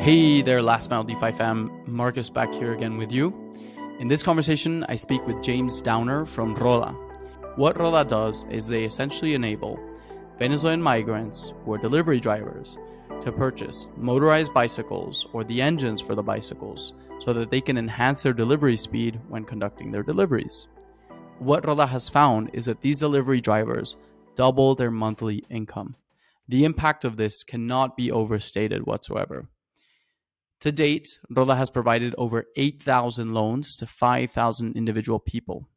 Hey there, Last Mile DeFi fam. Marcus back here again with you. In this conversation, I speak with James Downer from Roda. What Roda does is they essentially enable Venezuelan migrants who are delivery drivers to purchase motorized bicycles or the engines for the bicycles so that they can enhance their delivery speed when conducting their deliveries. What Roda has found is that these delivery drivers double their monthly income. The impact of this cannot be overstated whatsoever. To date, Roda has provided over 8,000 loans to 5,000 individual people.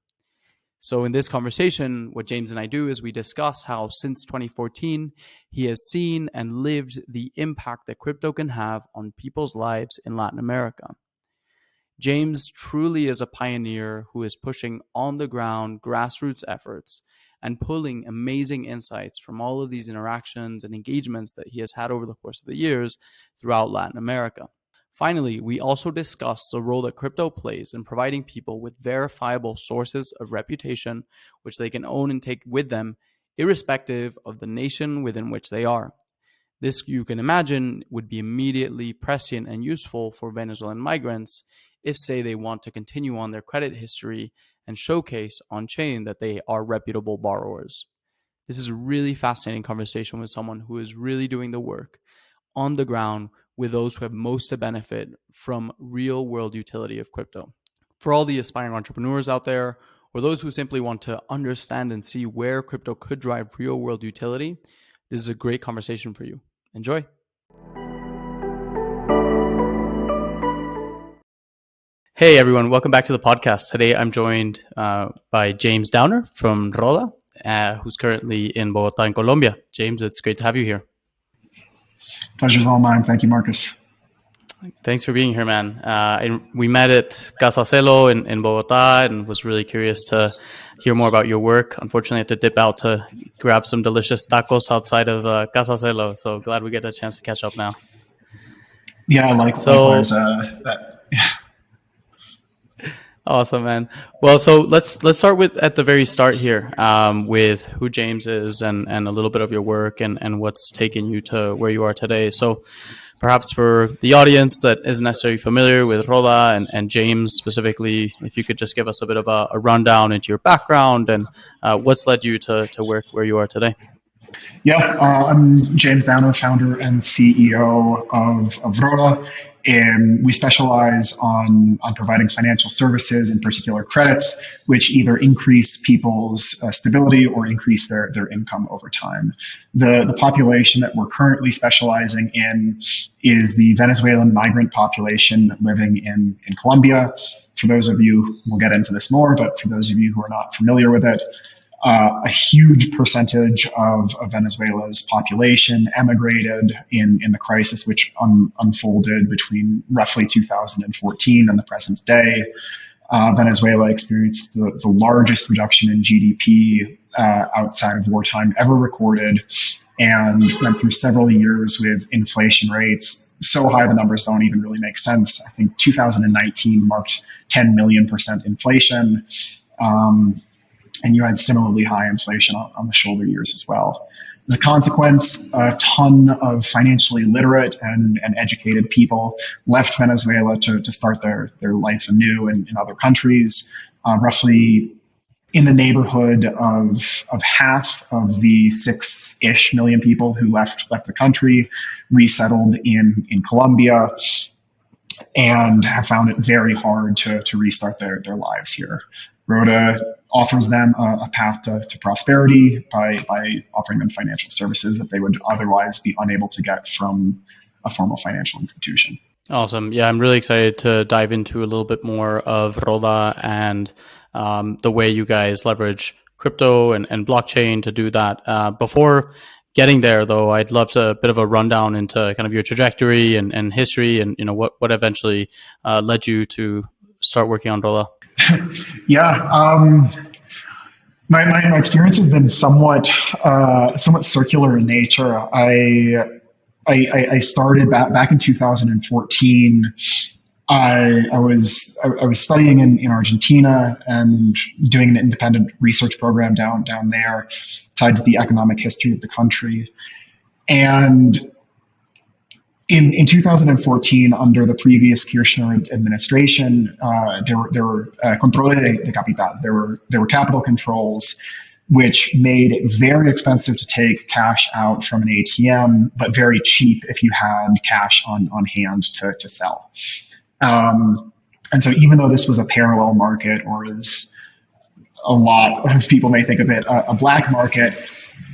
So in this conversation, what James and I do is we discuss how since 2014, he has seen and lived the impact that crypto can have on people's lives in Latin America. James truly is a pioneer who is pushing on-the-ground grassroots efforts and pulling amazing insights from all of these interactions and engagements that he has had over the course of the years throughout Latin America. Finally, we also discuss the role that crypto plays in providing people with verifiable sources of reputation, which they can own and take with them, irrespective of the nation within which they are. This, you can imagine, would be immediately prescient and useful for Venezuelan migrants if, say, they want to continue on their credit history and showcase on-chain that they are reputable borrowers. This is a really fascinating conversation with someone who is really doing the work on the ground with those who have most to benefit from real-world utility of crypto. For all the aspiring entrepreneurs out there, or those who simply want to understand and see where crypto could drive real-world utility, this is a great conversation for you. Enjoy. Hey everyone, welcome back to the podcast. Today I'm joined by James Downer from Roda, who's currently in Bogota in Colombia. James, it's great to have you here. Pleasure's all mine. Thank you, Marcus. Thanks for being here, man. We met at Casa Celo in Bogota and was really curious to hear more about your work. Unfortunately, I had to dip out to grab some delicious tacos outside of Casa Celo, so glad we get a chance to catch up now. Yeah, likewise. Awesome, man. Well, so let's start with at the very start here with who James is and a little bit of your work and what's taken you to where you are today. So perhaps for the audience that isn't necessarily familiar with Roda and James specifically, if you could just give us a bit of a rundown into your background and what's led you to work where you are today. Yeah, I'm James Downer, founder and CEO of Roda. And we specialize on providing financial services, in particular credits, which either increase people's stability or increase their income over time. The population that we're currently specializing in is the Venezuelan migrant population living in Colombia. For those of you, we'll get into this more, but for those of you who are not familiar with it, a huge percentage of Venezuela's population emigrated in the crisis which unfolded between roughly 2014 and the present day. Venezuela experienced the largest reduction in GDP outside of wartime ever recorded, and went through several years with inflation rates so high the numbers don't even really make sense. I think 2019 marked 10 million % inflation. And you had similarly high inflation on the shoulder years as well. As a consequence, a ton of financially literate and educated people left Venezuela to start their life anew in other countries. Roughly in the neighborhood of half of the 6-ish million people who left the country resettled in Colombia and have found it very hard to restart their lives here. Roda offers them a path to prosperity by offering them financial services that they would otherwise be unable to get from a formal financial institution. Awesome. Yeah, I'm really excited to dive into a little bit more of Roda and the way you guys leverage crypto and blockchain to do that. Before getting there, though, I'd love a bit of a rundown into kind of your trajectory and history and what eventually led you to start working on Roda. Yeah, my experience has been somewhat circular in nature. I started back in 2014. I was studying in Argentina and doing an independent research program down there, tied to the economic history of the country, and In 2014, under the previous Kirchner administration, there were controle de capital. There were capital controls, which made it very expensive to take cash out from an ATM, but very cheap if you had cash on hand to sell. And so even though this was a parallel market, or as a lot of people may think of it, a black market,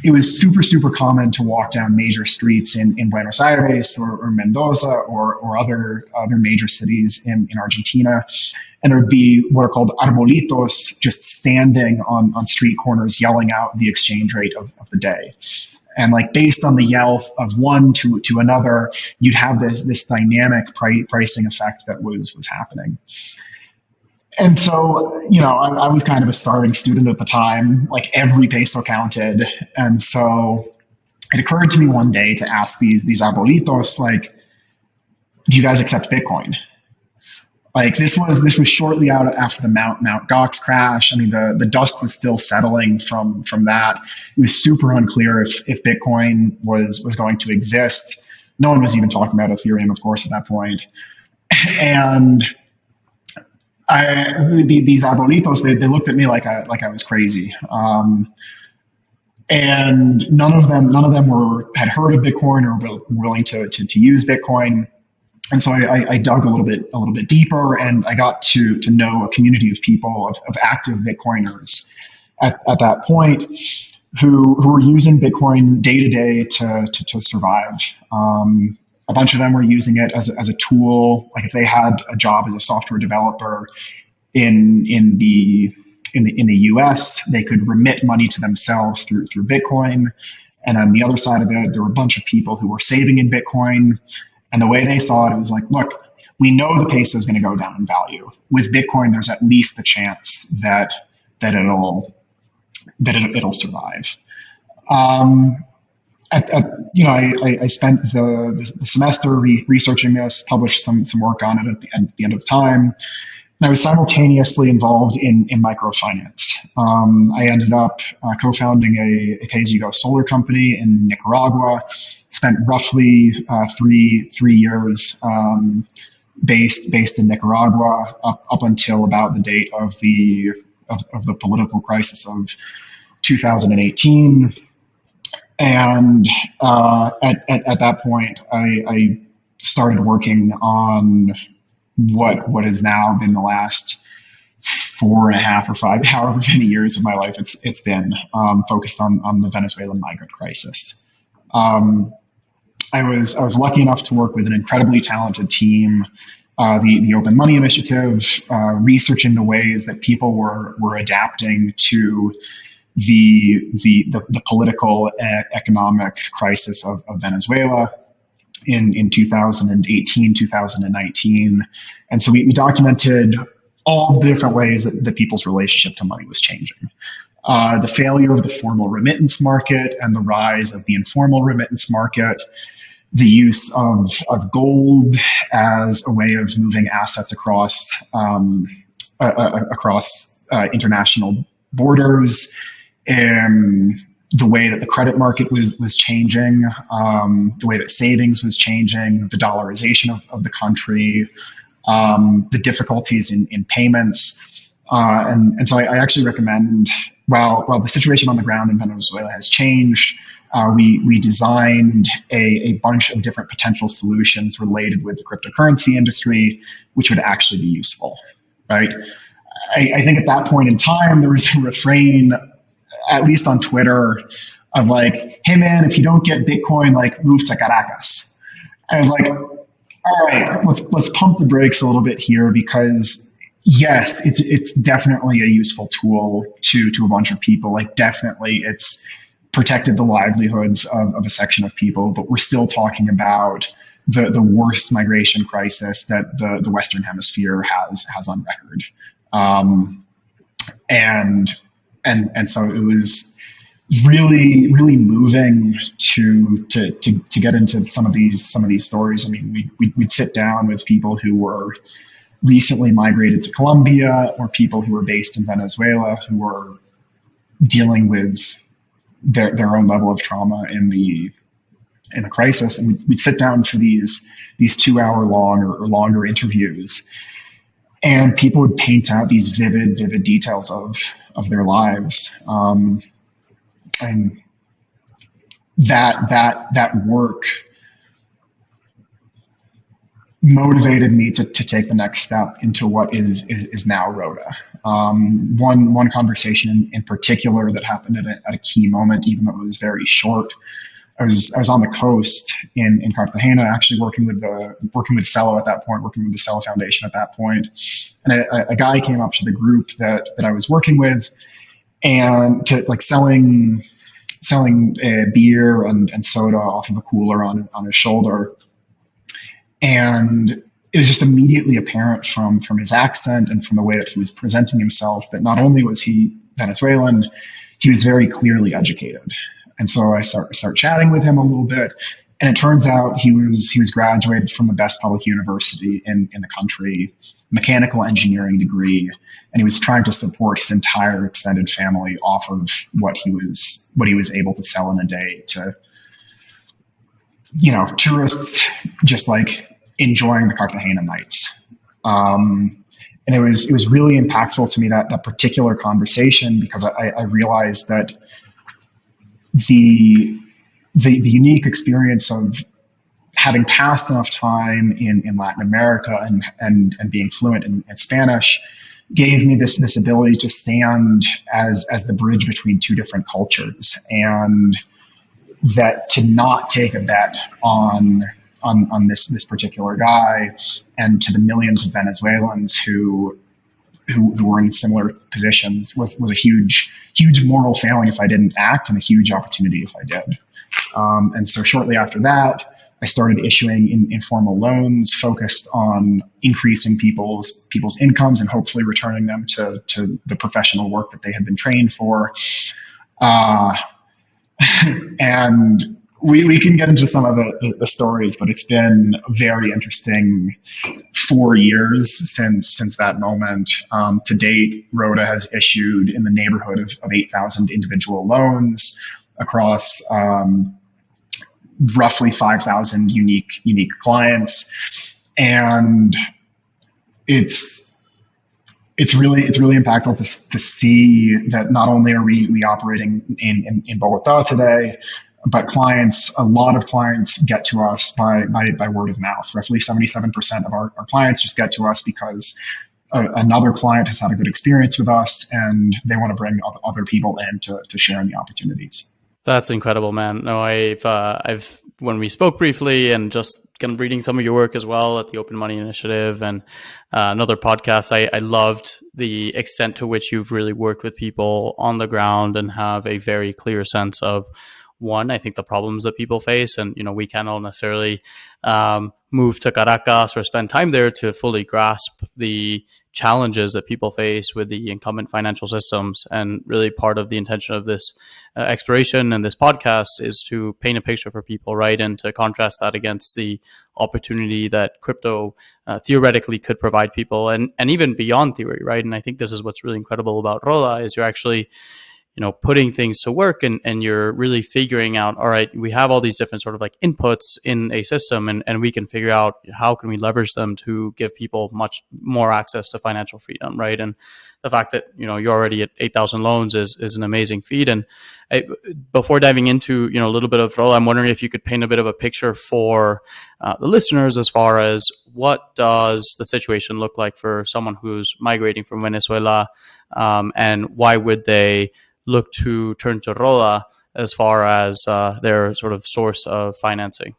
it was super common to walk down major streets in Buenos Aires or Mendoza or other major cities in Argentina. And there would be what are called arbolitos just standing on street corners yelling out the exchange rate of the day. And like based on the yell of one to another, you'd have this dynamic pricing effect that was happening. And so, I was kind of a starving student at the time. Like every peso counted. And so it occurred to me one day to ask these arbolitos, like, do you guys accept Bitcoin? Like this was shortly out after the Mount Gox crash. I mean, the dust was still settling from that. It was super unclear if Bitcoin was going to exist. No one was even talking about Ethereum, of course, at that point. And these arbolitos, they looked at me like I was crazy, and none of them had heard of Bitcoin or were willing to use Bitcoin. And so I dug a little bit deeper, and I got to know a community of people, of active Bitcoiners at that point, who were using Bitcoin day to day to survive. A bunch of them were using it as a tool. Like if they had a job as a software developer in the US, they could remit money to themselves through Bitcoin. And on the other side of it, there were a bunch of people who were saving in Bitcoin. And the way they saw it was like, look, we know the peso is going to go down in value. With Bitcoin, there's at least the chance that it'll survive. I spent the semester researching this, published some work on it at the end of time. And I was simultaneously involved in microfinance. I ended up co-founding a pay-as-you-go solar company in Nicaragua. Spent roughly three years based in Nicaragua up until about the date of the political crisis of 2018. And at that point, I started working on what has now been the last 4.5 or 5, however many years of my life it's been, focused on the Venezuelan migrant crisis. I was lucky enough to work with an incredibly talented team, the Open Money Initiative, researching the ways that people were adapting to the political and economic crisis of Venezuela in 2018, 2019. And so we documented all the different ways that people's relationship to money was changing. The failure of the formal remittance market and the rise of the informal remittance market, the use of gold as a way of moving assets across international borders, and the way that the credit market was changing, the way that savings was changing, the dollarization of the country, the difficulties in payments. And so I actually recommend, while the situation on the ground in Venezuela has changed, we designed a bunch of different potential solutions related with the cryptocurrency industry, which would actually be useful, right? I think at that point in time, there was a refrain, at least on Twitter, of like, hey man, if you don't get Bitcoin, like move to Caracas. I was like, all right, let's pump the brakes a little bit here, because yes, it's definitely a useful tool to a bunch of people. Like definitely it's protected the livelihoods of a section of people, but we're still talking about the worst migration crisis that the Western Hemisphere has on record. And so it was really moving to get into some of these stories. I mean, we'd sit down with people who were recently migrated to Colombia, or people who were based in Venezuela who were dealing with their own level of trauma in the in the crisis, and we'd sit down for these 2 hour long or longer interviews, and people would paint out these vivid details of their lives, and that work motivated me to take the next step into what is now Roda. One conversation in particular that happened at a key moment, even though it was very short. I was on the coast in Cartagena, actually working with Cello at that point, working with the Cello Foundation at that point, and a guy came up to the group that I was working with, and to like selling beer and soda off of a cooler on his shoulder. And it was just immediately apparent from his accent and from the way that he was presenting himself that not only was he Venezuelan, he was very clearly educated. And so I start chatting with him a little bit, and it turns out he was graduated from the best public university in the country, mechanical engineering degree, and he was trying to support his entire extended family off of what he was able to sell in a day to, tourists just like enjoying the Cartagena nights. And it was really impactful to me, that particular conversation, because I realized that the unique experience of having passed enough time in Latin America and being fluent in Spanish gave me this ability to stand as the bridge between two different cultures, and that to not take a bet on this particular guy and to the millions of Venezuelans who were in similar positions was a huge moral failing if I didn't act, and a huge opportunity if I did. And so shortly after that, I started issuing informal loans focused on increasing people's incomes and hopefully returning them to the professional work that they had been trained for. And we can get into some of the stories, but it's been a very interesting 4 years since that moment. To date, Roda has issued in the neighborhood of 8,000 individual loans across roughly 5,000 unique clients, and it's really impactful to see that not only are we operating in Bogota today, but a lot of clients get to us by word of mouth. Roughly 77% of our clients just get to us because another client has had a good experience with us, and they want to bring other people in to share in the opportunities. That's incredible, man. No, I've when we spoke briefly and just kind of reading some of your work as well at the Open Money Initiative and another podcast, I loved the extent to which you've really worked with people on the ground and have a very clear sense of, one, I think the problems that people face, and we cannot necessarily move to Caracas or spend time there to fully grasp the challenges that people face with the incumbent financial systems. And really part of the intention of this exploration and this podcast is to paint a picture for people, right? And to contrast that against the opportunity that crypto theoretically could provide people, and even beyond theory, right? And I think this is what's really incredible about Roda, is you're actually putting things to work, and you're really figuring out, all right, we have all these different sort of like inputs in a system, and we can figure out how can we leverage them to give people much more access to financial freedom, right? And the fact that, you're already at 8,000 loans is an amazing feat. And before diving into, a little bit of Roda, I'm wondering if you could paint a bit of a picture for the listeners as far as what does the situation look like for someone who's migrating from Venezuela, and why would they look to turn to Roda as far as their sort of source of financing?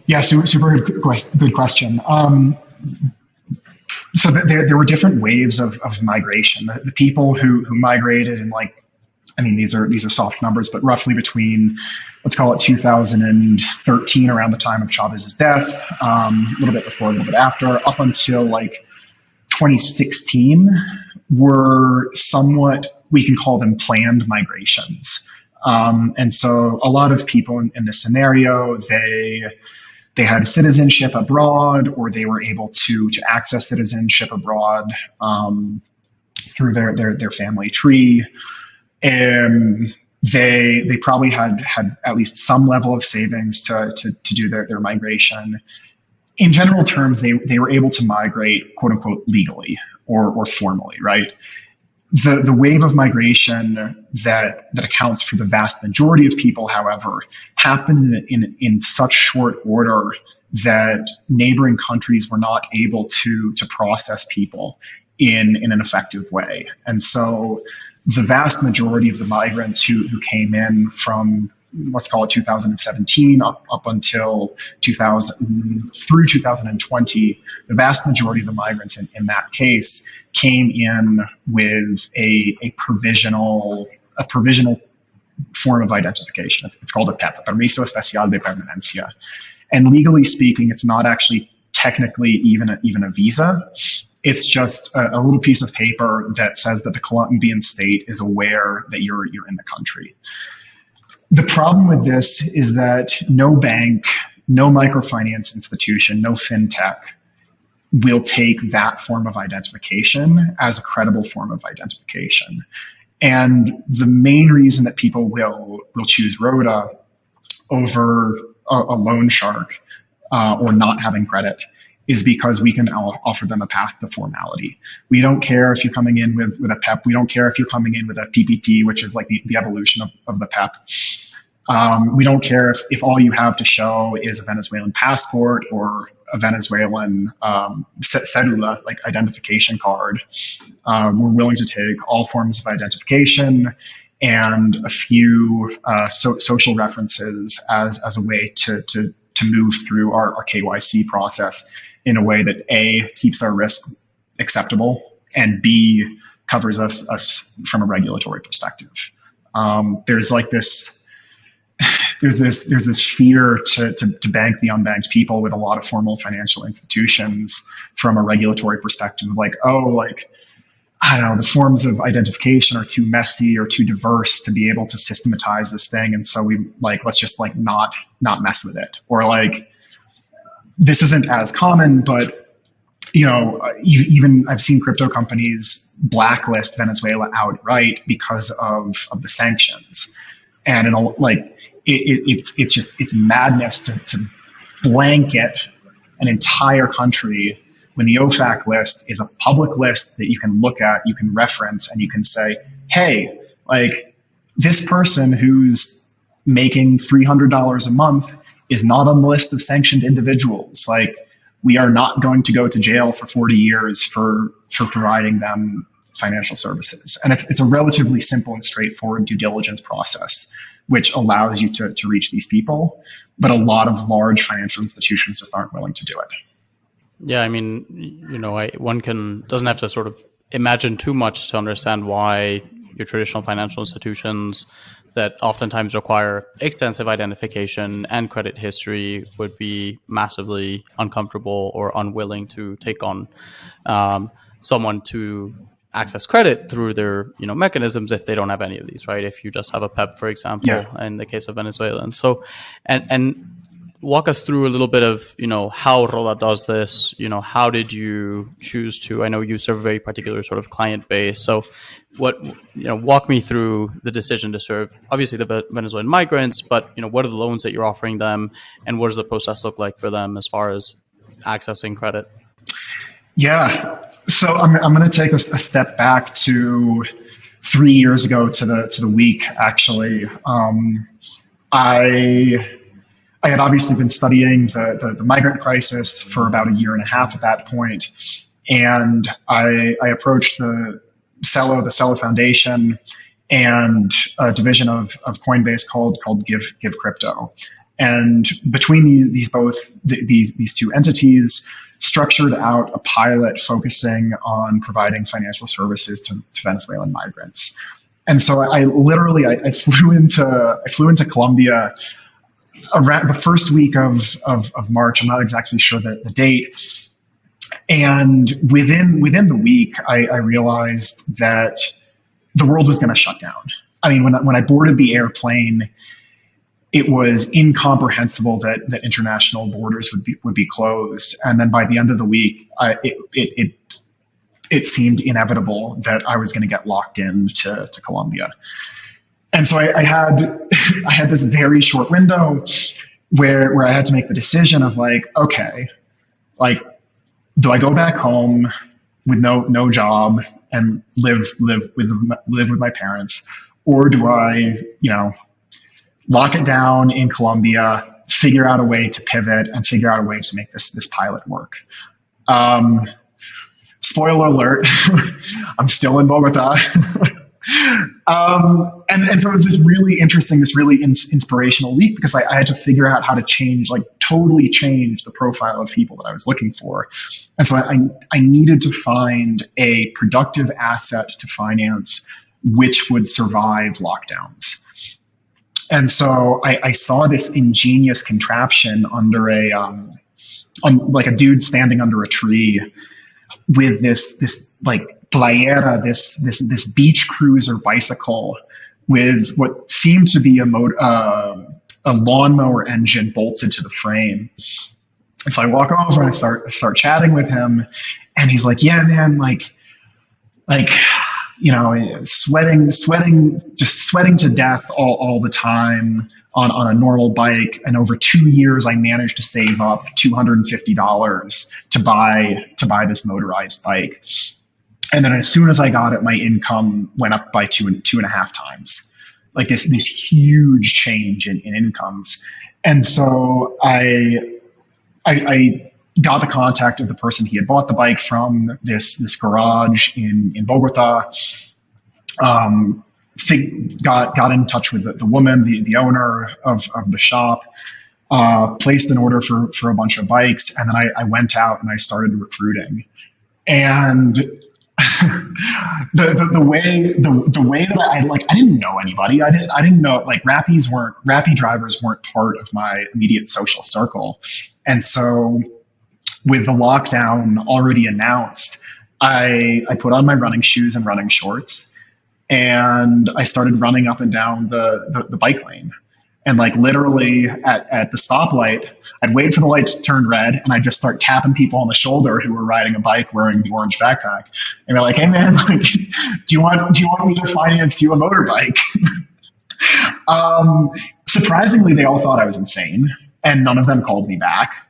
Yeah, super good question. So there were different waves of migration. The people who migrated in these are soft numbers, but roughly between, let's call it 2013, around the time of Chavez's death, a little bit before, a little bit after, up until 2016, were somewhat, we can call them planned migrations. And so a lot of people in this scenario, they had citizenship abroad, or they were able to access citizenship abroad through their family tree. And They probably had at least some level of savings to do their migration. In general terms, they were able to migrate, quote unquote, legally or formally, right? The wave of migration that accounts for the vast majority of people, however, happened in such short order that neighboring countries were not able to process people in an effective way. And so the vast majority of the migrants who came in from, let's call it 2017 up until 2000 through 2020, the vast majority of the migrants in that case came in with a provisional form of identification. It's called a PEP, Permiso Especial de Permanencia. And legally speaking, it's not actually technically even a visa. It's just a little piece of paper that says that the Colombian state is aware that you're in the country. The problem with this is that no bank, no microfinance institution, no fintech will take that form of identification as a credible form of identification. And the main reason that people will choose Roda over a loan shark or not having credit is because we can offer them a path to formality. We don't care if you're coming in with a PEP. We don't care if you're coming in with a PPT, which is like the evolution of the PEP. We don't care if all you have to show is a Venezuelan passport or a Venezuelan cedula, like identification card. We're willing to take all forms of identification and a few social references as a way to move through our KYC process in a way that A, keeps our risk acceptable, and B, covers us from a regulatory perspective. There's this fear to bank the unbanked people with a lot of formal financial institutions from a regulatory perspective, I don't know, the forms of identification are too messy or too diverse to be able to systematize this thing. And so let's just not mess with it. Or this isn't as common, but even I've seen crypto companies blacklist Venezuela outright because of the sanctions. And it's madness to blanket an entire country when the OFAC list is a public list that you can look at, you can reference, and you can say, hey, this person who's making $300 a month is not on the list of sanctioned individuals. We are not going to go to jail for 40 years for providing them financial services. And it's a relatively simple and straightforward due diligence process, which allows you to reach these people. But a lot of large financial institutions just aren't willing to do it. Yeah, I mean, one doesn't have to sort of imagine too much to understand why your traditional financial institutions that oftentimes require extensive identification and credit history would be massively uncomfortable or unwilling to take on someone to access credit through their mechanisms if they don't have any of these, right? If you just have a PEP, for example, in the case of Venezuelans. So, and walk us through a little bit of how Roda does this. How did you choose to? I know you serve a very particular sort of client base. So, walk me through the decision to serve obviously the Venezuelan migrants, but what are the loans that you're offering them, and what does the process look like for them as far as accessing credit? Yeah. So I'm going to take a step back to 3 years ago to the week, actually. I had obviously been studying the migrant crisis for about a year and a half at that point. And I approached the Cello Foundation and a division of Coinbase called Give Crypto. And between these two entities, structured out a pilot focusing on providing financial services to Venezuelan migrants. And so I flew into Colombia around the first week of March. I'm not exactly sure the date. And within the week, I realized that the world was going to shut down. I mean, when I boarded the airplane, it was incomprehensible that international borders would be closed. And then by the end of the week, it seemed inevitable that I was going to get locked into Colombia. And so I had I had this very short window where I had to make the decision of like, okay, like, do I go back home with no job and live with my parents, or do I, lock it down in Colombia, figure out a way to pivot and figure out a way to make this pilot work? Um, Spoiler alert, I'm still in Bogota. And so it was this really interesting, this really inspirational week because I had to figure out how to change, like totally change the profile of people that I was looking for. And so I needed to find a productive asset to finance which would survive lockdowns. And so I saw this ingenious contraption under like a dude standing under a tree with this like playera, this beach cruiser bicycle with what seemed to be a lawnmower engine bolted to the frame. And so I walk over and I start chatting with him, and he's like, "Yeah, man, like sweating to death all the time on a normal bike. And over 2 years, I managed to save up $250 to buy this motorized bike. And then as soon as I got it, my income went up by two and a half times. Like this huge change in incomes. And so I got the contact of the person he had bought the bike from, this garage in Bogota. Got in touch with the woman, the owner of the shop, placed an order for a bunch of bikes, and then I went out and I started recruiting. And the way that I didn't know anybody. I didn't know, like, Rappy drivers weren't part of my immediate social circle. And so with the lockdown already announced, I put on my running shoes and running shorts, and I started running up and down the bike lane. And like literally at the stoplight, I'd wait for the light to turn red, and I'd just start tapping people on the shoulder who were riding a bike wearing the orange backpack. And they're like, "Hey man, like, do you want me to finance you a motorbike?" Surprisingly, they all thought I was insane, and none of them called me back.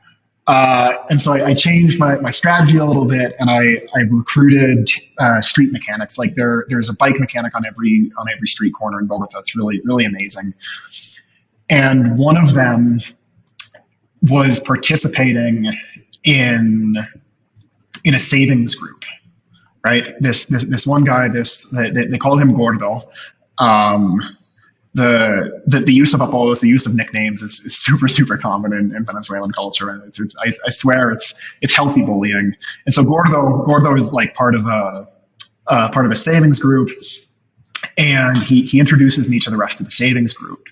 And so I changed my strategy a little bit, and I recruited street mechanics. Like there's a bike mechanic on every street corner in Bogota. It's really, really amazing. And one of them was participating in a savings group, right? This one guy, they called him Gordo. The use of apodos, the use of nicknames is super, super common in Venezuelan culture, and I swear it's healthy bullying. And so Gordo is like part of a savings group, and he introduces me to the rest of the savings group.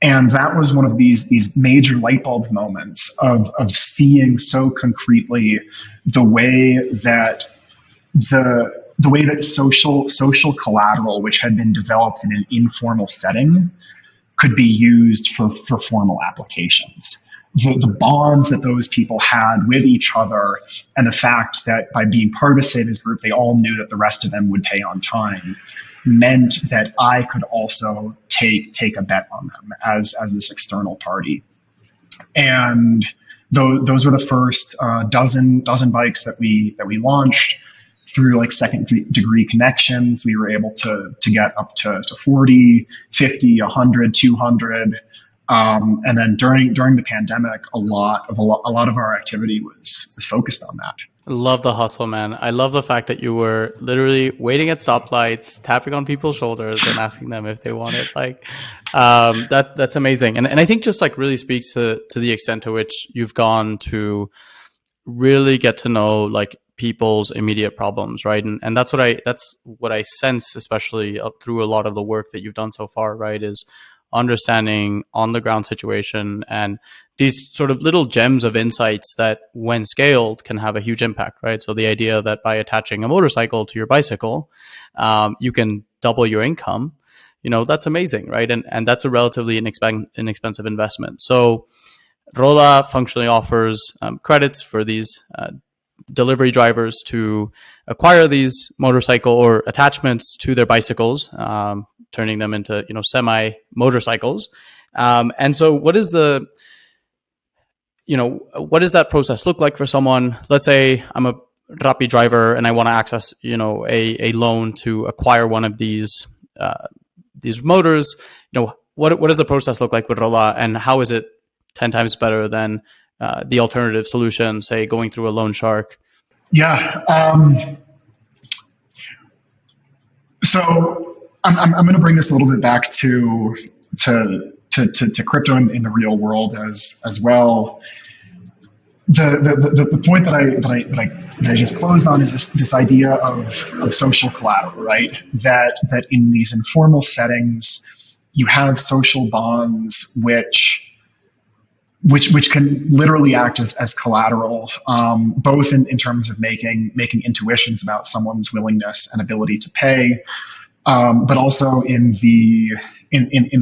And that was one of these major light bulb moments of seeing so concretely the way that social collateral, which had been developed in an informal setting, could be used for formal applications. The bonds that those people had with each other, and the fact that by being part of a savings group, they all knew that the rest of them would pay on time, meant that I could also take a bet on them as this external party. And those were the first dozen bikes that we launched. Through like second degree connections, we were able to get up to 40, 50, 100, 200. And then during the pandemic, a lot of our activity was focused on that. I love the hustle, man. I love the fact that you were literally waiting at stoplights, tapping on people's shoulders and asking them if they wanted. Like, that's amazing. And I think just like really speaks to the extent to which you've gone to really get to know like people's immediate problems, right? And that's what I sense, especially through a lot of the work that you've done so far, right? Is understanding on the ground situation and these sort of little gems of insights that when scaled can have a huge impact, right? So the idea that by attaching a motorcycle to your bicycle, you can double your income, that's amazing, right? And that's a relatively inexpensive investment. So Roda functionally offers credits for these delivery drivers to acquire these motorcycle or attachments to their bicycles, turning them into semi motorcycles. And so, what is the what does that process look like for someone? Let's say I'm a Rappi driver and I want to access a loan to acquire one of these motors. What does the process look like with Roda, and how is it 10 times better than the alternative solution, say going through a loan shark? Yeah. So I'm going to bring this a little bit back to crypto in the real world as well. The point that I just closed on is this idea of social collateral, right? That in these informal settings, you have social bonds which can literally act as collateral, both in terms of making intuitions about someone's willingness and ability to pay, but also in the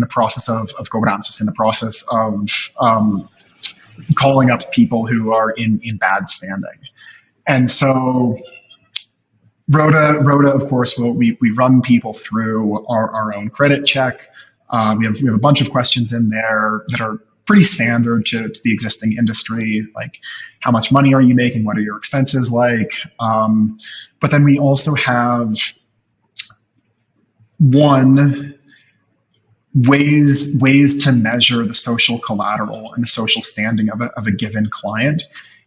process of governances, in the process of calling up people who are in bad standing. And so Roda, of course, we run people through our own credit check. We have a bunch of questions in there that are pretty standard to the existing industry, like how much money are you making? What are your expenses like? But then we also have ways to measure the social collateral and the social standing of a given client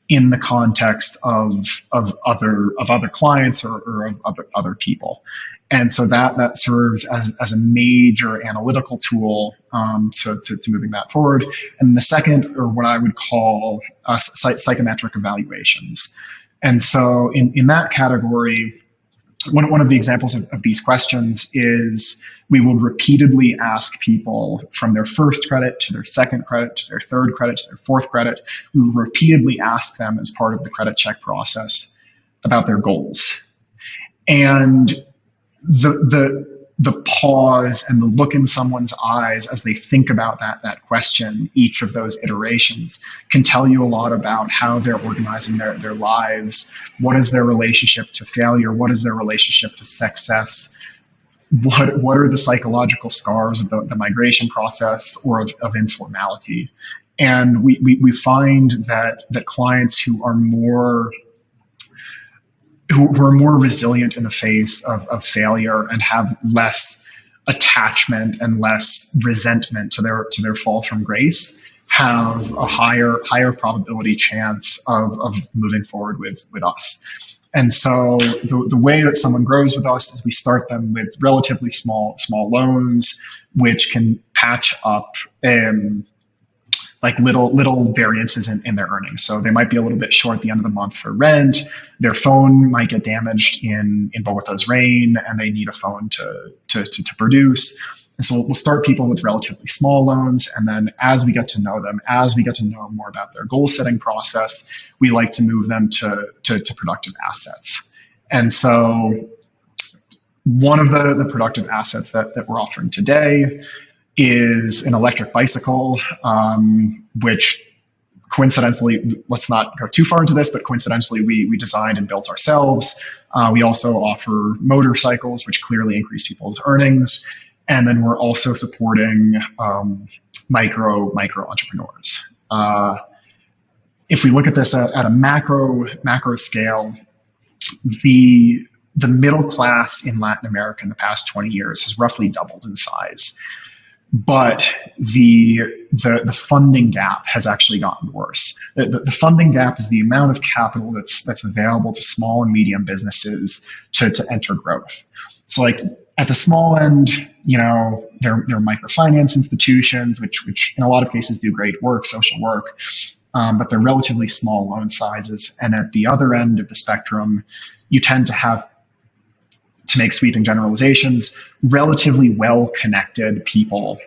in the context of other clients or of other people. And so that serves as a major analytical tool to moving that forward. And the second, or what I would call psychometric evaluations. And so in that category, one of the examples of these questions is we will repeatedly ask people from their first credit to their second credit to their third credit to their fourth credit. We will repeatedly ask them as part of the credit check process about their goals. And the pause and the look in someone's eyes as they think about that question, each of those iterations, can tell you a lot about how they're organizing their lives. What is their relationship to failure? What is their relationship to success? What are the psychological scars of the migration process or of informality? And we find that clients who are more resilient in the face of failure and have less attachment and less resentment to their fall from grace have a higher probability chance of moving forward with us. And so the way that someone grows with us is we start them with relatively small loans, which can patch up like little variances in their earnings. So they might be a little bit short at the end of the month for rent. Their phone might get damaged in Bogota's rain, and they need a phone to produce. And so we'll start people with relatively small loans, and then as we get to know them, as we get to know more about their goal setting process, we like to move them to productive assets. And so one of the productive assets that we're offering today is an electric bicycle, which coincidentally, let's not go too far into this, but coincidentally, we designed and built ourselves. We also offer motorcycles, which clearly increase people's earnings. And then we're also supporting micro entrepreneurs. If we look at this at a macro scale, the middle class in Latin America in the past 20 years has roughly doubled in size. But the funding gap has actually gotten worse. The funding gap is the amount of capital that's available to small and medium businesses to enter growth. So like at the small end, there are microfinance institutions, which in a lot of cases do great work, social work, but they're relatively small loan sizes. And at the other end of the spectrum, you tend to have, to make sweeping generalizations, relatively well-connected people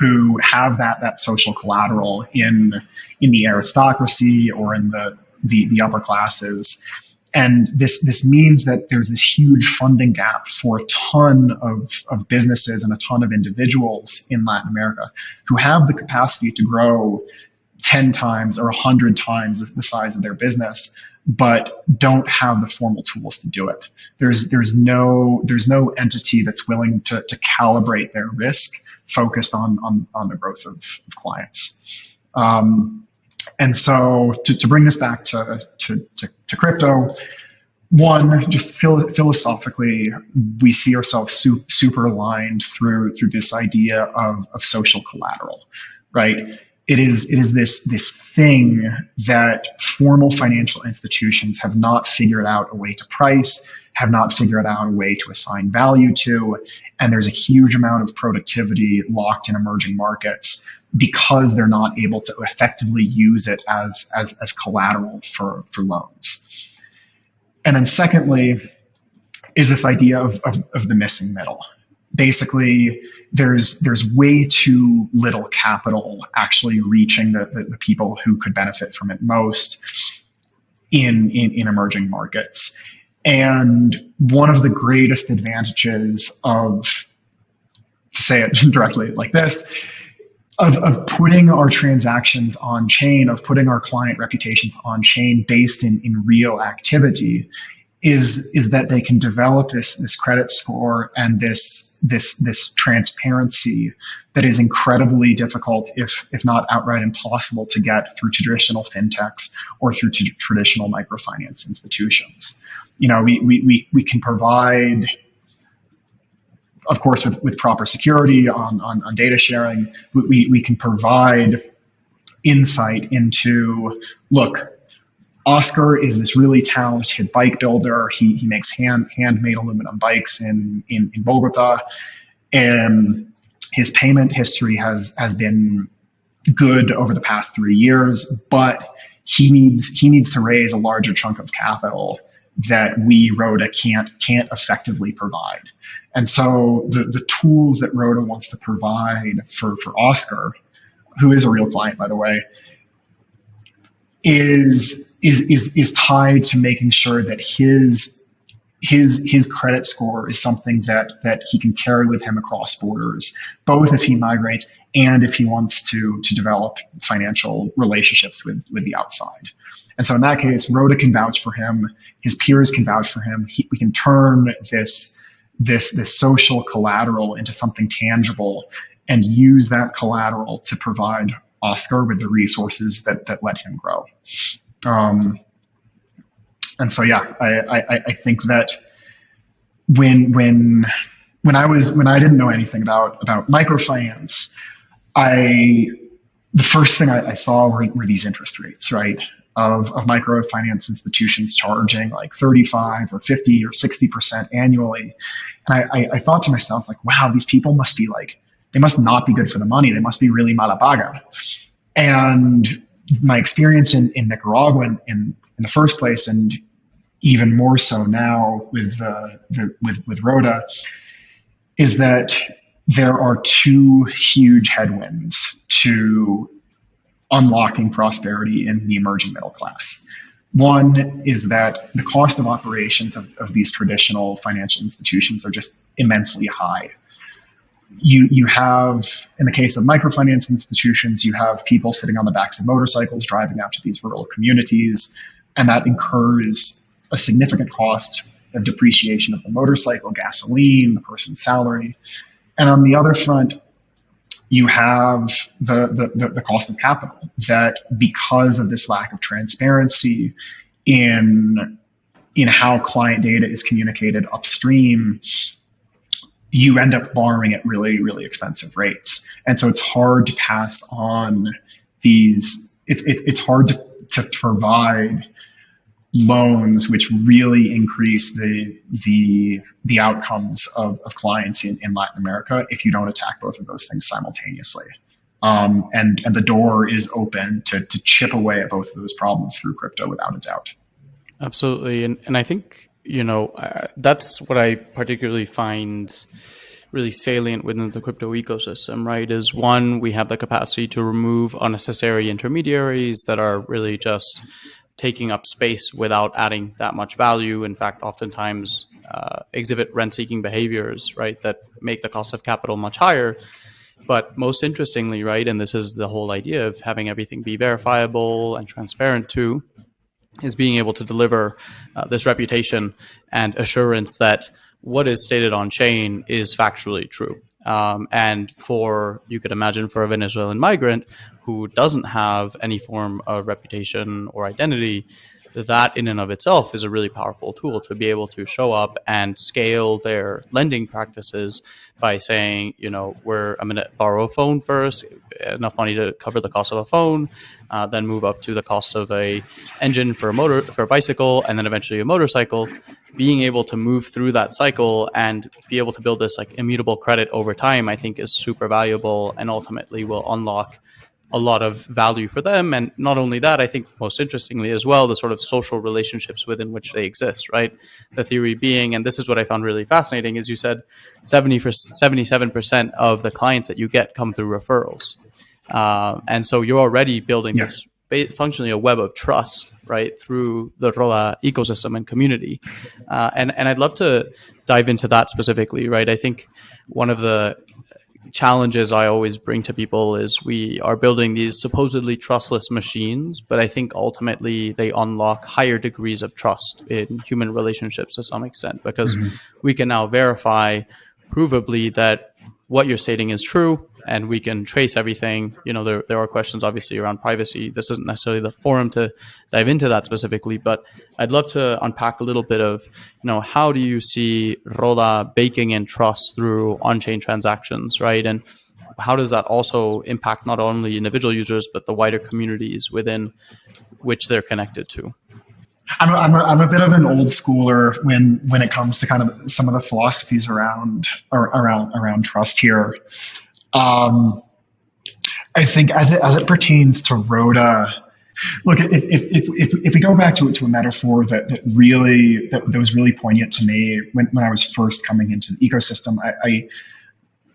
who have that social collateral in the aristocracy or in the upper classes. And this means that there's this huge funding gap for a ton of businesses and a ton of individuals in Latin America who have the capacity to grow 10 times or 100 times the size of their business, but don't have the formal tools to do it. There's no entity that's willing to calibrate their risk focused on the growth of clients. And so to bring this back to crypto, one, just philosophically, we see ourselves super aligned through this idea of social collateral, right? It is this thing that formal financial institutions have not figured out a way to price, have not figured out a way to assign value to, and there's a huge amount of productivity locked in emerging markets because they're not able to effectively use it as collateral for loans. And then secondly is this idea of the missing middle. Basically, there's way too little capital actually reaching the people who could benefit from it most in emerging markets. And one of the greatest advantages of, to say it directly like this, of putting our transactions on chain, of putting our client reputations on chain based in real activity, is that they can develop this credit score and this transparency that is incredibly difficult, if not outright impossible, to get through traditional fintechs or through traditional microfinance institutions. You know, we can provide, of course, with proper security on data sharing, we can provide insight into, look, Oscar is this really talented bike builder. He makes handmade aluminum bikes in Bogota, and his payment history has been good over the past 3 years, but he needs to raise a larger chunk of capital that we, Roda, can't effectively provide. And so the tools that Roda wants to provide for Oscar, who is a real client, by the way, is tied to making sure that his credit score is something that he can carry with him across borders, both if he migrates and if he wants to develop financial relationships with the outside. And so in that case, Roda can vouch for him, his peers can vouch for him. We can turn this social collateral into something tangible and use that collateral to provide Oscar with the resources that let him grow. And so, yeah, I think that when I didn't know anything about microfinance, the first thing I saw were these interest rates, right? Of microfinance institutions charging like 35 or 50 or 60% annually. And I thought to myself, like, wow, these people must be like, they must not be good for the money. They must be really mala paga. And my experience in Nicaragua in the first place, and even more so now with Roda, is that there are two huge headwinds to unlocking prosperity in the emerging middle class. One is that the cost of operations of these traditional financial institutions are just immensely high. You have, in the case of microfinance institutions, you have people sitting on the backs of motorcycles driving out to these rural communities, and that incurs a significant cost of depreciation of the motorcycle, gasoline, the person's salary. And on the other front, you have the cost of capital, that because of this lack of transparency in how client data is communicated upstream, you end up borrowing at really, really expensive rates. And so it's hard to pass on these, it's hard to provide loans which really increase the outcomes of clients in Latin America if you don't attack both of those things simultaneously. And the door is open to chip away at both of those problems through crypto, without a doubt. Absolutely. And I think, that's what I particularly find really salient within the crypto ecosystem, right? Is one, we have the capacity to remove unnecessary intermediaries that are really just taking up space without adding that much value. In fact, oftentimes exhibit rent-seeking behaviors, right, that make the cost of capital much higher. But most interestingly, right, and this is the whole idea of having everything be verifiable and transparent too, is being able to deliver this reputation and assurance that what is stated on chain is factually true. And you could imagine for a Venezuelan migrant who doesn't have any form of reputation or identity, that in and of itself is a really powerful tool to be able to show up and scale their lending practices by saying, I'm going to borrow a phone first, enough money to cover the cost of a phone, then move up to the cost of a engine for a bicycle, and then eventually a motorcycle. Being able to move through that cycle and be able to build this like immutable credit over time, I think is super valuable and ultimately will unlock a lot of value for them. And not only that, I think most interestingly as well, the sort of social relationships within which they exist, right? The theory being, and this is what I found really fascinating, is you said 77% of the clients that you get come through referrals. And so you're already building this functionally a web of trust, right, through the Roda ecosystem and community. And I'd love to dive into that specifically, right? I think one of the challenges I always bring to people is we are building these supposedly trustless machines, but I think ultimately they unlock higher degrees of trust in human relationships to some extent, because we can now verify provably that what you're stating is true, and we can trace everything. There are questions obviously around privacy. This isn't necessarily the forum to dive into that specifically, but I'd love to unpack a little bit of, how do you see Roda baking in trust through on-chain transactions, right? And how does that also impact not only individual users, but the wider communities within which they're connected to? I'm a bit of an old schooler when it comes to kind of some of the philosophies around trust here. I think as it pertains to Roda, look, if we go back to a metaphor that was really poignant to me when I was first coming into the ecosystem,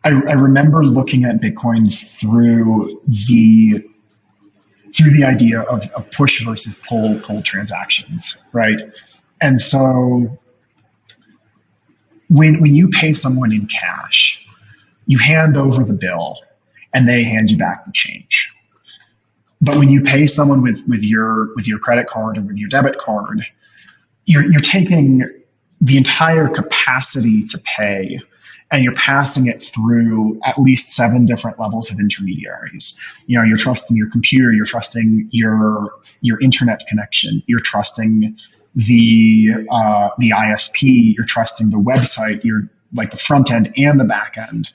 I remember looking at Bitcoin through the idea of push versus pull transactions, right? And so when you pay someone in cash, you hand over the bill and they hand you back the change. But when you pay someone with your credit card or with your debit card, you're taking the entire capacity to pay and you're passing it through at least 7 different levels of intermediaries. You're trusting your computer, you're trusting your internet connection, you're trusting the ISP, you're trusting the website, you're like the front end and the back end.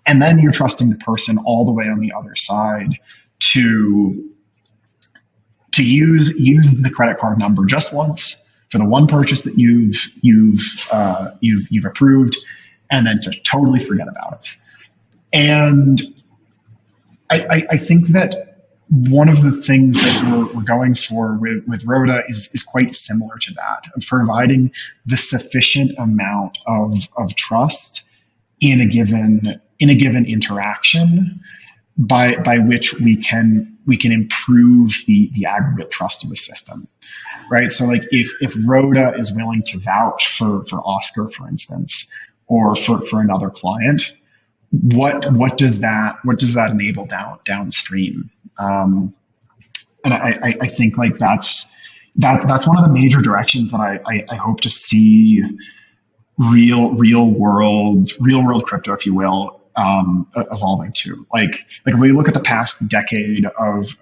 And then you're trusting the person all the way on the other side to use the credit card number just once for the one purchase that you've approved, and then to totally forget about it. And I think that one of the things that we're going for with Roda is quite similar to that, of providing the sufficient amount of trust in a given interaction by which we can improve the aggregate trust of the system. Right. So like if Roda is willing to vouch for Oscar, for instance, or for another client, what does that enable downstream? And I think like that's one of the major directions that I hope to see real world crypto, if you will, evolving to. Like if we look at the past decade of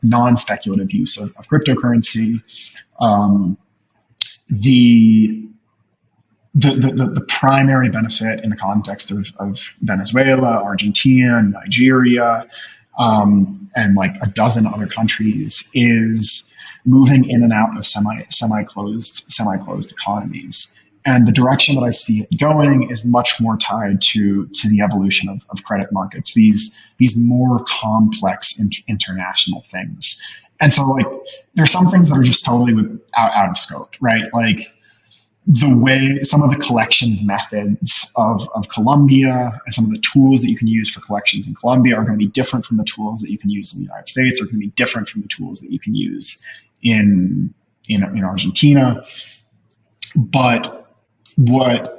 non-speculative use of cryptocurrency, the primary benefit in the context of Venezuela, Argentina, Nigeria, and like a dozen other countries is moving in and out of semi-closed economies. And the direction that I see it going is much more tied to the evolution of credit markets, these more complex international things. And so like there's some things that are just totally out of scope, right? Like the way some of the collections methods of Colombia and some of the tools that you can use for collections in Colombia are going to be different from the tools that you can use in the United States, are going to be different from the tools that you can use in Argentina. But what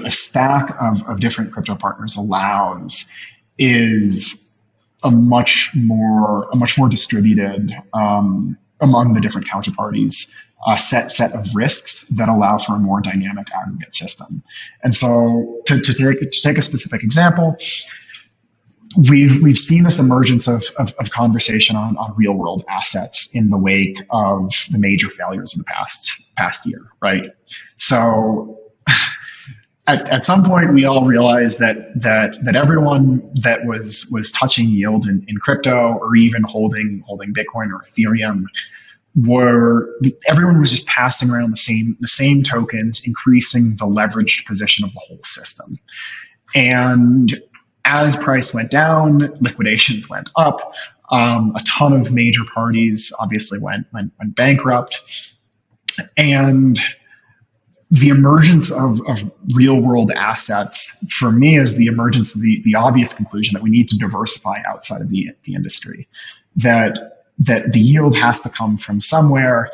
a stack of different crypto partners allows is a much more distributed among the different counterparties, a set of risks that allow for a more dynamic aggregate system. And so to take a specific example, we've seen this emergence of conversation on real world assets in the wake of the major failures of the past year, right? So at some point, we all realized that everyone that was touching yield in crypto, or even holding Bitcoin or Ethereum, everyone was just passing around the same tokens, increasing the leveraged position of the whole system. And as price went down, liquidations went up. A ton of major parties obviously went bankrupt, and the emergence of real world assets, for me, is the emergence of the obvious conclusion that we need to diversify outside of the industry, that the yield has to come from somewhere,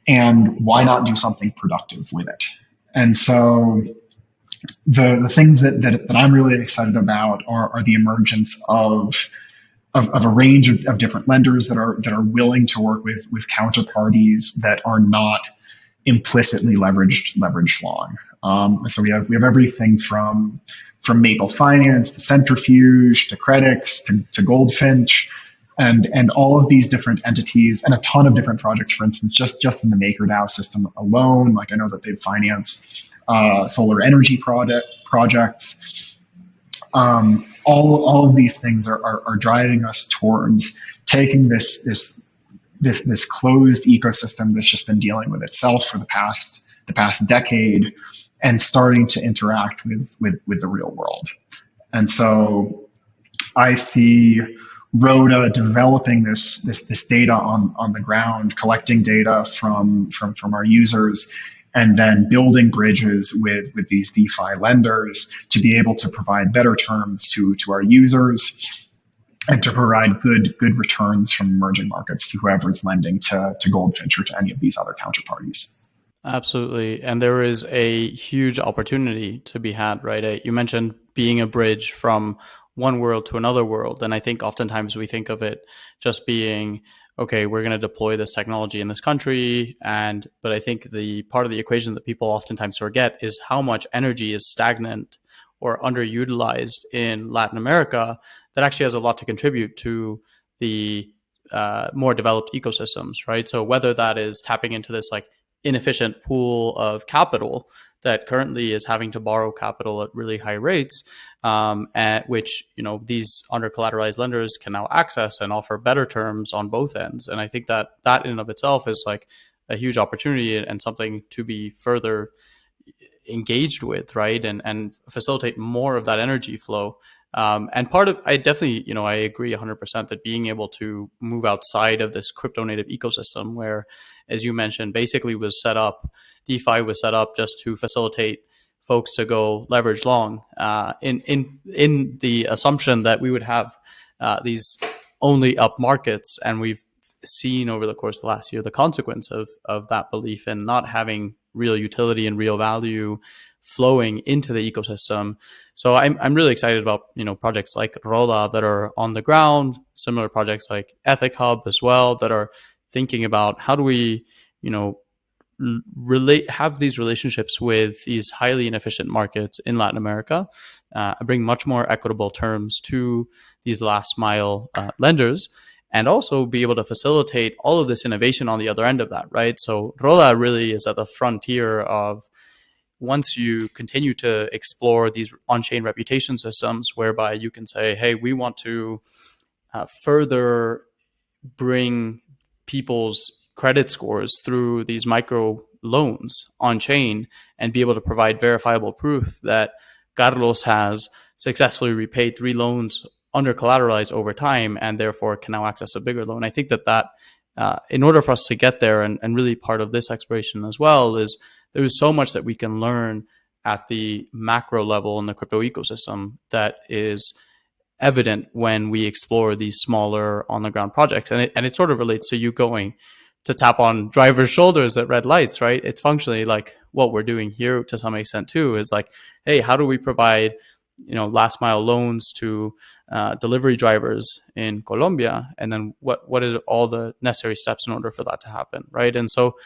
and why not do something productive with it? And so the things that I'm really excited about are the emergence of a range of different lenders that are willing to work with counterparties that are not implicitly leveraged long. So we have everything from Maple Finance to Centrifuge to Credix to Goldfinch, and all of these different entities, and a ton of different projects. For instance, just in the MakerDAO system alone, like I know that they've financed solar energy projects. All of these things are driving us towards taking this closed ecosystem that's just been dealing with itself for the past decade, and starting to interact with the real world. And so I see Roda developing this data on the ground, collecting data from our users, and then building bridges with these DeFi lenders to be able to provide better terms to our users, and to provide good returns from emerging markets to whoever's lending to Goldfinch or to any of these other counterparties. Absolutely. And there is a huge opportunity to be had, right? You mentioned being a bridge from one world to another world. And I think oftentimes we think of it just being, okay, we're going to deploy this technology in this country. But I think the part of the equation that people oftentimes forget is how much energy is stagnant or underutilized in Latin America that actually has a lot to contribute to the more developed ecosystems, right? So whether that is tapping into this like inefficient pool of capital that currently is having to borrow capital at really high rates, at which these under collateralized lenders can now access and offer better terms on both ends. And I think that in and of itself is like a huge opportunity and something to be further engaged with, right? And facilitate more of that energy flow. And part of, I definitely, I agree 100% that being able to move outside of this crypto native ecosystem where, as you mentioned, basically DeFi was set up just to facilitate folks to go leverage long, in the assumption that we would have these only up markets. And we've seen over the course of the last year the consequence of that belief and not having real utility and real value flowing into the ecosystem. So I'm really excited about projects like Roda that are on the ground, similar projects like Ethic Hub as well that are thinking about how do we have these relationships with these highly inefficient markets in Latin America, bring much more equitable terms to these last mile lenders, and also be able to facilitate all of this innovation on the other end of that, right? So Roda really is at the frontier of, once you continue to explore these on-chain reputation systems whereby you can say, hey, we want to further bring people's credit scores through these micro loans on chain and be able to provide verifiable proof that Carlos has successfully repaid 3 loans under collateralized over time and therefore can now access a bigger loan. I think that in order for us to get there, and really part of this exploration as well, is there's so much that we can learn at the macro level in the crypto ecosystem that is evident when we explore these smaller on the ground projects. And it sort of relates to you going to tap on drivers' shoulders at red lights, right? It's functionally like what we're doing here to some extent too, is like, hey, how do we provide last mile loans to delivery drivers in Colombia, and then what is all the necessary steps in order for that to happen, right? And so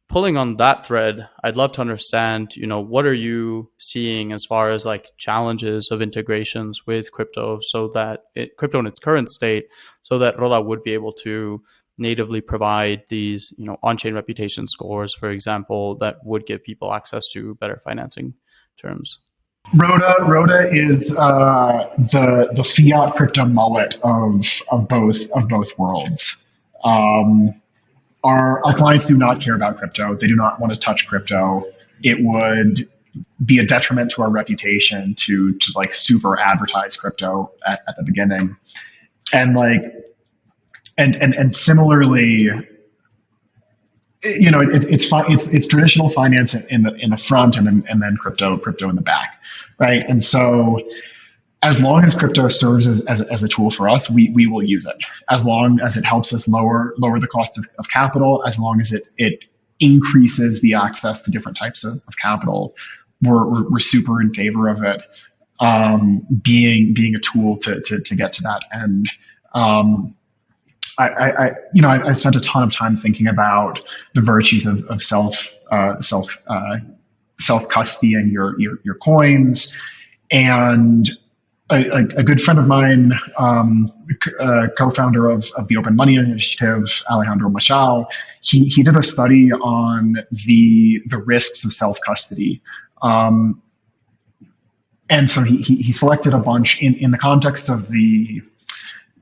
pulling on that thread, I'd love to understand, what are you seeing as far as like challenges of integrations with crypto, so that crypto in its current state, so that Roda would be able to natively provide these, on-chain reputation scores, for example, that would give people access to better financing terms. Roda is the fiat crypto mullet of both worlds. Our clients do not care about crypto. They do not want to touch crypto. It would be a detriment to our reputation to like super advertise crypto at the beginning. And like, and similarly, it's traditional finance in the front, and then crypto in the back, right? And so as long as crypto serves as a tool for us, we will use it. As long as it helps us lower the cost of capital, as long as it increases the access to different types of capital, we're super in favor of it being a tool to get to that end. I spent a ton of time thinking about the virtues of self custodying your coins, and a good friend of mine, co-founder of the Open Money Initiative, Alejandro Machado, he did a study on the risks of self custody. And so he selected a bunch in the context of the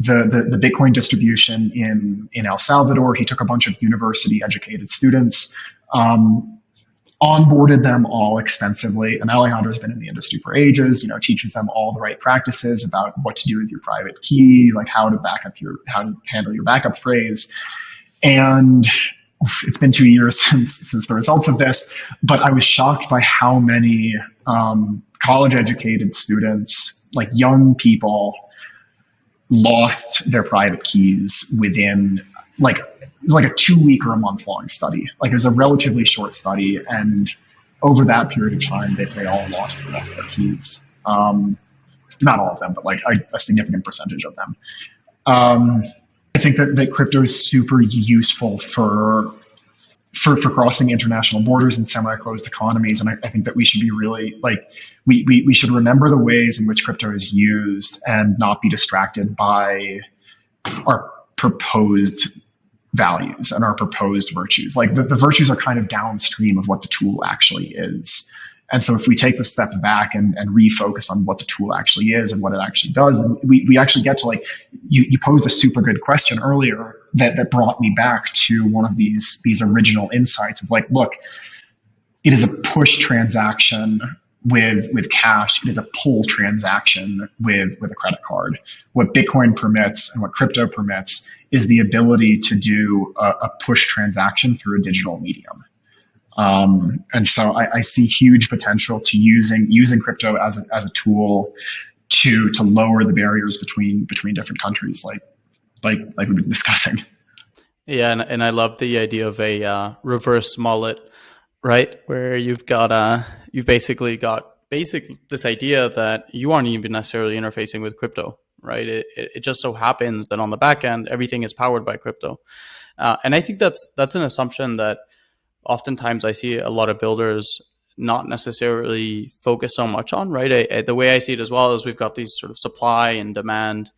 Bitcoin distribution in El Salvador. He took a bunch of university educated students, onboarded them all extensively. And Alejandro's been in the industry for ages, teaches them all the right practices about what to do with your private key, like how to handle your backup phrase. And it's been 2 years since the results of this, but I was shocked by how many college educated students, like young people, lost their private keys within it was like a 2 week or a month long study. Like it was a relatively short study, and over that period of time, they all lost their keys. Not all of them, but like a significant percentage of them. I think that crypto is super useful for crossing international borders and semi-closed economies. And I think that we should be really we should remember the ways in which crypto is used and not be distracted by our proposed values and our proposed virtues. Like the virtues are kind of downstream of what the tool actually is. And so if we take the step back and refocus on what the tool actually is and what it actually does, and we actually get to you posed a super good question earlier that brought me back to one of these original insights of look, it is a push transaction with cash. It is a pull transaction with a credit card. What Bitcoin permits and what crypto permits is the ability to do a push transaction through a digital medium. And so I see huge potential to using crypto as a tool to lower the barriers between different countries, like we've been discussing. Yeah, and I love the idea of a reverse mullet, right? Where you've basically got this idea that you aren't even necessarily interfacing with crypto, right? It just so happens that on the back end, everything is powered by crypto. And I think that's an assumption that oftentimes I see a lot of builders not necessarily focus so much on, right? The way I see it as well is we've got these sort of supply and demand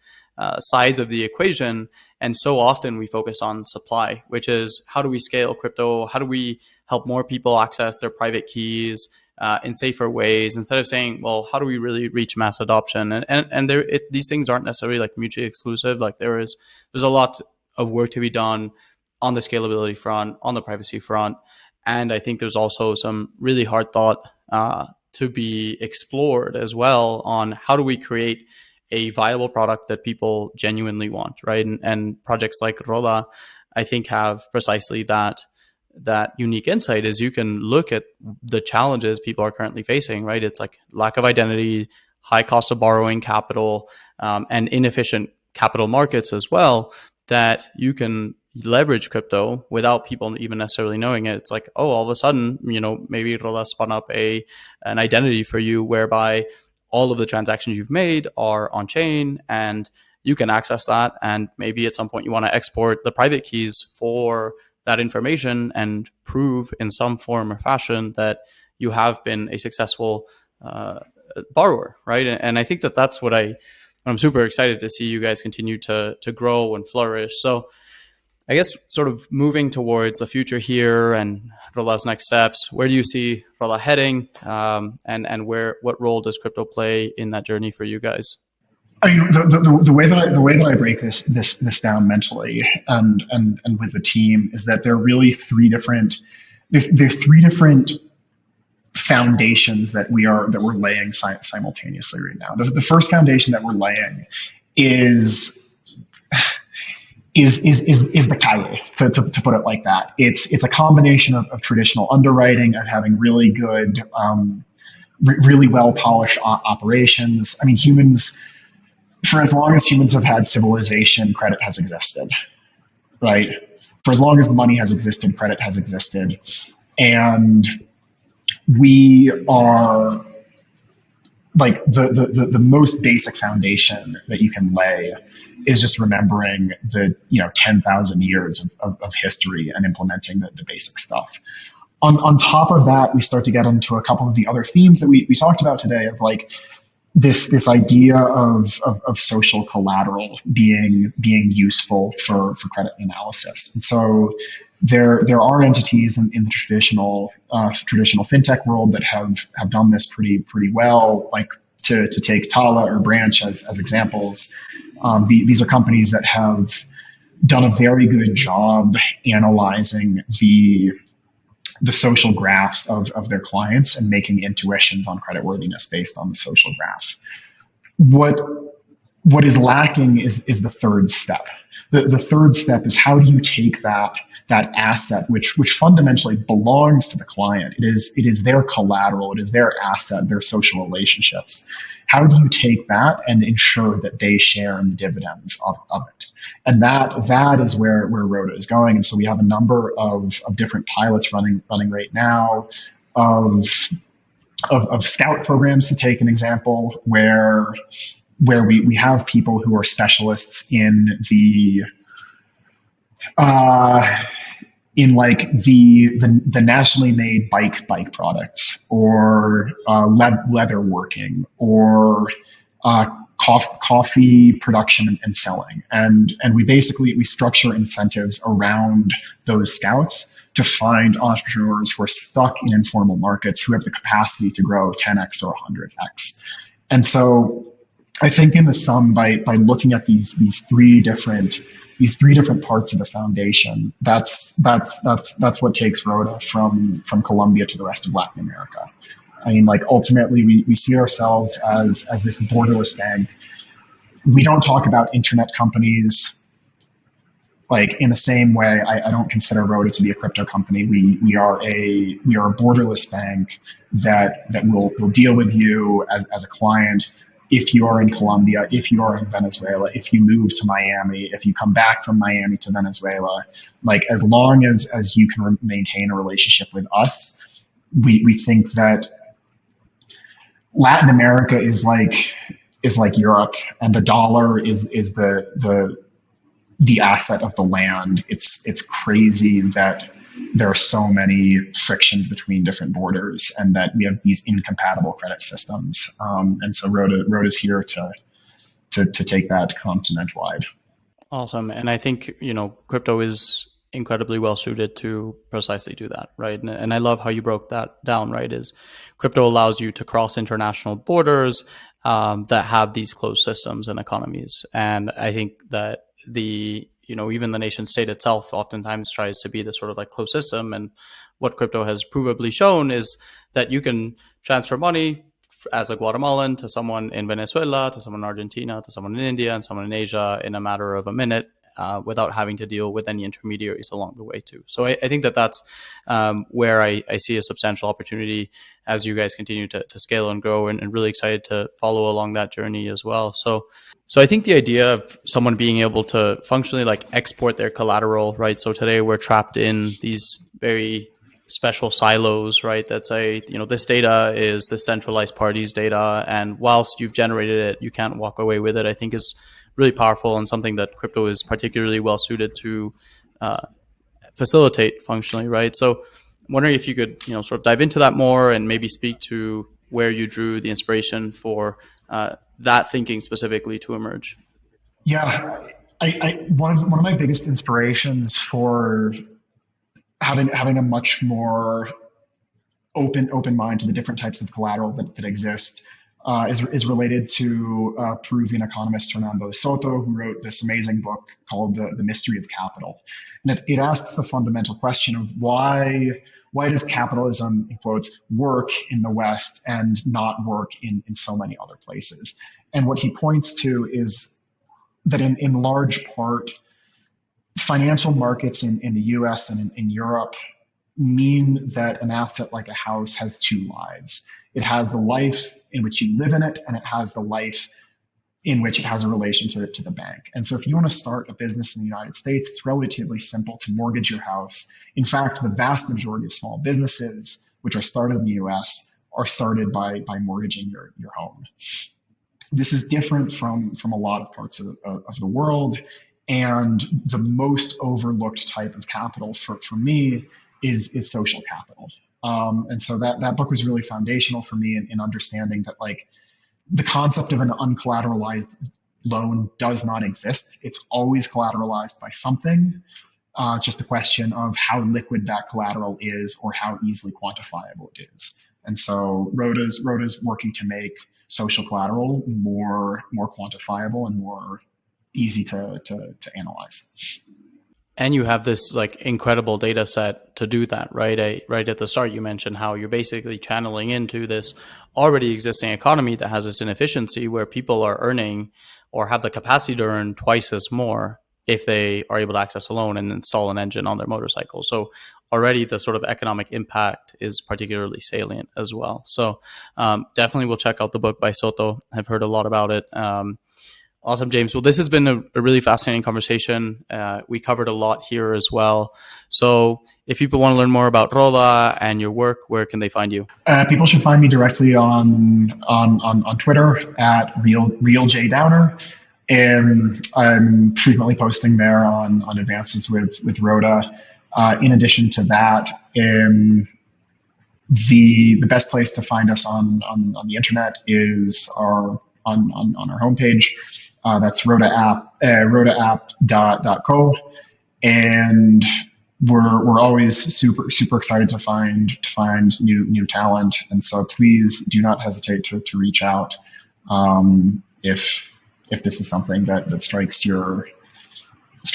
sides of the equation. And so often we focus on supply, which is how do we scale crypto? How do we help more people access their private keys in safer ways, instead of saying, well, how do we really reach mass adoption? And these things aren't necessarily like mutually exclusive. Like there's a lot of work to be done on the scalability front, on the privacy front. And I think there's also some really hard thought to be explored as well on how do we create a viable product that people genuinely want, right? And projects like Roda, I think, have precisely that unique insight. Is you can look at the challenges people are currently facing, right? It's like lack of identity, high cost of borrowing capital, and inefficient capital markets as well, that you can leverage crypto without people even necessarily knowing it. It's like, oh, all of a sudden, maybe Roda spun up an identity for you whereby all of the transactions you've made are on chain and you can access that. And maybe at some point you want to export the private keys for that information and prove in some form or fashion that you have been a successful borrower, right? And I think that that's what I'm super excited to see you guys continue to grow and flourish. So I guess sort of moving towards the future here and Rola's next steps, where do you see Rola heading, and what role does crypto play in that journey for you guys? I mean, the way that I break this down mentally and with the team is that there are really there are three different foundations that we're laying simultaneously right now. The first foundation that we're laying is the calle, to put it like that. It's a combination of traditional underwriting, of having really good, really well polished operations. I mean, humans, for as long as humans have had civilization, credit has existed, right? For as long as money has existed, credit has existed, and we are like the most basic foundation that you can lay is just remembering the 10,000 years of history and implementing the basic stuff. On top of that, we start to get into a couple of the other themes that we talked about today of like this idea of social collateral being useful for credit analysis. And so there are entities in the traditional fintech world that have done this pretty well, like to take Tala or Branch as examples. These are companies that have done a very good job analyzing the social graphs of their clients and making intuitions on creditworthiness based on the social graph. What is lacking is the third step. The third step is, how do you take that asset, which fundamentally belongs to the client? It is their collateral, it is their asset, their social relationships. How do you take that and ensure that they share in the dividends of it? And that is where Roda is going. And so we have a number of different pilots running right now of scout programs, to take an example, where we have people who are specialists in the nationally made bike products, or leather working, or coffee production and selling, and we structure incentives around those scouts to find entrepreneurs who are stuck in informal markets, who have the capacity to grow 10x or 100x. And so I think in the sum, by looking at these three different parts of the foundation, that's what takes Roda from Colombia to the rest of Latin America. I mean, like, ultimately, we see ourselves as this borderless bank. We don't talk about internet companies like in the same way. I don't consider Roda to be a crypto company. We are a borderless bank that will deal with you as a client. If you are in Colombia, if you are in Venezuela, if you move to Miami, if you come back from Miami to Venezuela, like, as long as you can maintain a relationship with us, we think that Latin America is like Europe, and the dollar is the asset of the land. It's crazy that there are so many frictions between different borders, and that we have these incompatible credit systems. And so Roda's here to take that continent wide. Awesome. And I think, crypto is incredibly well suited to precisely do that, right? And I love how you broke that down, right? Is crypto allows you to cross international borders that have these closed systems and economies. And I think that even the nation state itself oftentimes tries to be this sort of like closed system. And what crypto has provably shown is that you can transfer money as a Guatemalan to someone in Venezuela, to someone in Argentina, to someone in India, and someone in Asia in a matter of a minute, without having to deal with any intermediaries along the way too. So I think that's where I see a substantial opportunity as you guys continue to scale and grow, and really excited to follow along that journey as well. So I think the idea of someone being able to functionally like export their collateral, right? So today we're trapped in these very special silos, right? That say, this data is the centralized party's data, and whilst you've generated it, you can't walk away with it, I think is really powerful and something that crypto is particularly well suited to facilitate functionally, right? So I'm wondering if you could, sort of dive into that more and maybe speak to where you drew the inspiration for that thinking specifically to emerge. Yeah, one of my biggest inspirations for having a much more open mind to the different types of collateral that exist is related to Peruvian economist Fernando Soto, who wrote this amazing book called The Mystery of Capital. And it asks the fundamental question of why does capitalism, in quotes, work in the West and not work in so many other places? And what he points to is that in large part, financial markets in the US and in Europe mean that an asset like a house has two lives. It has the life in which you live in it, and it has the life in which it has a relation to the bank. And so if you want to start a business in the United States, it's relatively simple to mortgage your house. In fact, the vast majority of small businesses, which are started in the US, are started by mortgaging your home. This is different from a lot of parts of the world. And the most overlooked type of capital for me is social capital. And so that book was really foundational for me in understanding that, like, the concept of an uncollateralized loan does not exist. It's always collateralized by something. It's just a question of how liquid that collateral is or how easily quantifiable it is. And so Roda's working to make social collateral more quantifiable and more easy to analyze. And you have this like incredible data set to do that, right? Right at the start, you mentioned how you're basically channeling into this already existing economy that has this inefficiency where people are earning or have the capacity to earn twice as more if they are able to access a loan and install an engine on their motorcycle. So already the sort of economic impact is particularly salient as well. So definitely we'll check out the book by Soto. I've heard a lot about it. Awesome, James. Well, this has been a really fascinating conversation. We covered a lot here as well. So if people want to learn more about Roda and your work, where can they find you? People should find me directly on Twitter at realjdowner. And I'm frequently posting there on advances with Roda. In addition to that, the best place to find us on the internet is on our homepage. That's rodaapp.co, and we're always super excited to find new talent. And so please do not hesitate to reach out if this is something that strikes your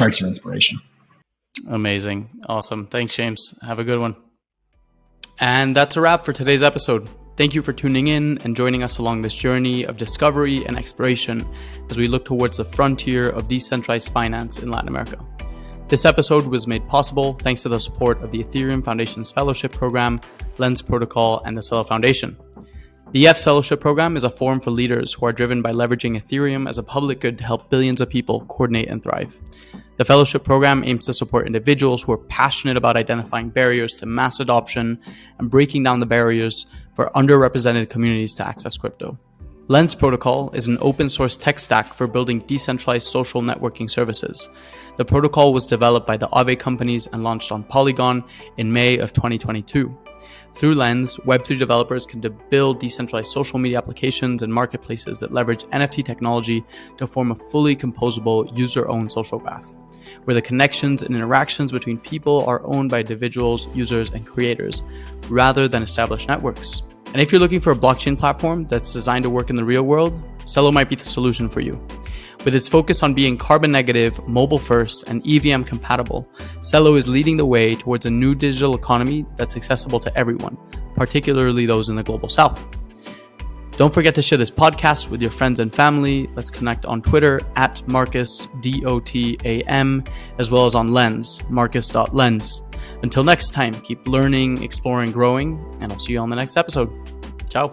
inspiration. Amazing. Awesome. Thanks, James. Have a good one. And that's a wrap for today's episode. Thank you for tuning in and joining us along this journey of discovery and exploration as we look towards the frontier of decentralized finance in Latin America. This episode was made possible thanks to the support of the Ethereum Foundation's Fellowship Program, Lens Protocol, and the Celo Foundation. The EF Fellowship Program is a forum for leaders who are driven by leveraging Ethereum as a public good to help billions of people coordinate and thrive. The Fellowship Program aims to support individuals who are passionate about identifying barriers to mass adoption and breaking down the barriers for underrepresented communities to access crypto. Lens Protocol is an open source tech stack for building decentralized social networking services. The protocol was developed by the Aave companies and launched on Polygon in May of 2022. Through Lens, Web3 developers can build decentralized social media applications and marketplaces that leverage NFT technology to form a fully composable user-owned social graph, where the connections and interactions between people are owned by individuals, users, and creators, rather than established networks. And if you're looking for a blockchain platform that's designed to work in the real world, Celo might be the solution for you. With its focus on being carbon negative, mobile first, and EVM compatible, Celo is leading the way towards a new digital economy that's accessible to everyone, particularly those in the global south. Don't forget to share this podcast with your friends and family. Let's connect on Twitter at Marcus, DOTAM, as well as on Lens, marcus.lens. Until next time, keep learning, exploring, growing, and I'll see you on the next episode. Ciao.